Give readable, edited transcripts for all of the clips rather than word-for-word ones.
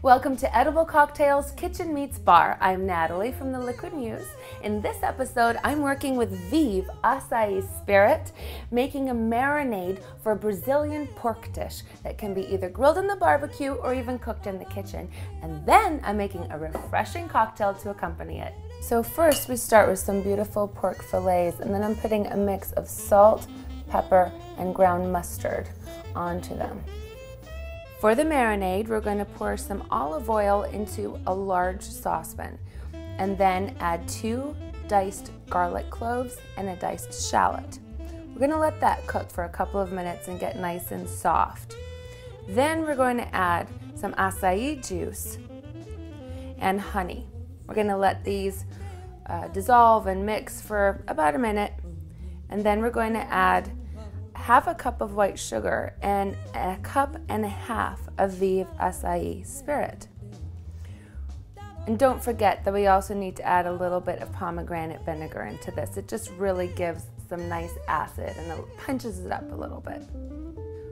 Welcome to Edible Cocktails Kitchen Meets Bar. I'm Natalie from the Liquid Muse. In this episode, I'm working with Veev Acai Spirit, making a marinade for a Brazilian pork dish that can be either grilled in the barbecue or even cooked in the kitchen. And then I'm making a refreshing cocktail to accompany it. So first we start with some beautiful pork fillets, and then I'm putting a mix of salt, pepper, and ground mustard onto them. For the marinade, we're going to pour some olive oil into a large saucepan and then add 2 diced garlic cloves and a diced shallot. We're going to let that cook for a couple of minutes and get nice and soft. Then we're going to add some acai juice and honey. We're going to let these dissolve and mix for about a minute, and then we're going to add half a cup of white sugar and a cup and a half of Veev Acai Spirit. And don't forget that we also need to add a little bit of pomegranate vinegar into this. It just really gives some nice acid and it punches it up a little bit.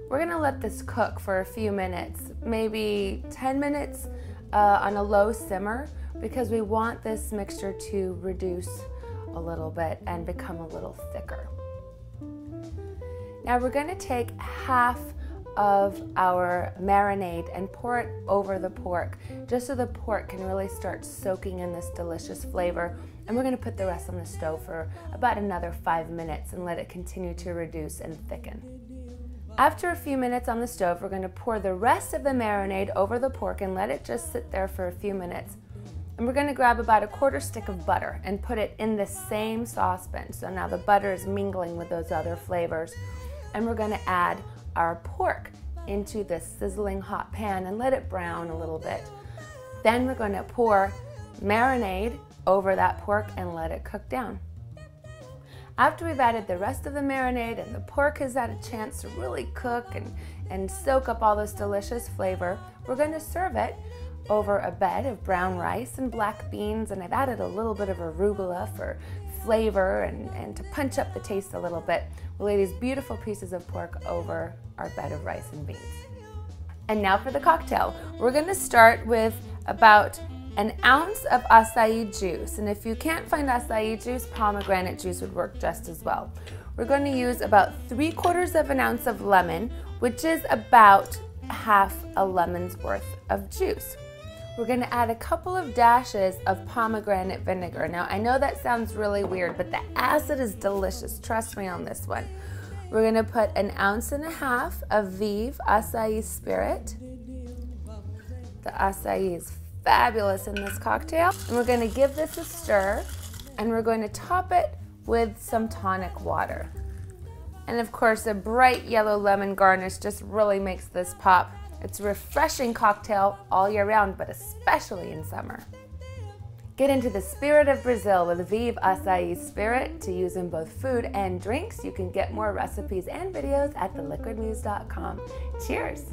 We're gonna let this cook for a few minutes, maybe 10 minutes on a low simmer, because we want this mixture to reduce a little bit and become a little thicker. Now we're going to take half of our marinade and pour it over the pork, just so the pork can really start soaking in this delicious flavor. And we're going to put the rest on the stove for about another 5 minutes and let it continue to reduce and thicken. After a few minutes on the stove, we're going to pour the rest of the marinade over the pork and let it just sit there for a few minutes. And we're going to grab about a 1/4 stick of butter and put it in the same saucepan. So now the butter is mingling with those other flavors. And we're going to add our pork into this sizzling hot pan and let it brown a little bit. Then we're going to pour marinade over that pork and let it cook down. After we've added the rest of the marinade and the pork has had a chance to really cook and soak up all this delicious flavor, we're going to serve it over a bed of brown rice and black beans, and I've added a little bit of arugula for flavor and to punch up the taste a little bit. We'll lay these beautiful pieces of pork over our bed of rice and beans. And now for the cocktail. We're going to start with about an ounce of acai juice, and if you can't find acai juice, pomegranate juice would work just as well. We're going to use about 3/4 of an ounce of lemon, which is about half a lemon's worth of juice. We're going to add a couple of dashes of pomegranate vinegar. Now, I know that sounds really weird, but the acid is delicious. Trust me on this one. We're going to put 1.5 ounces of Veev Acai Spirit. The acai is fabulous in this cocktail. And we're going to give this a stir, and we're going to top it with some tonic water. And of course, a bright yellow lemon garnish just really makes this pop. It's a refreshing cocktail all year round, but especially in summer. Get into the spirit of Brazil with Veev Acai Spirit to use in both food and drinks. You can get more recipes and videos at theliquidmuse.com. Cheers!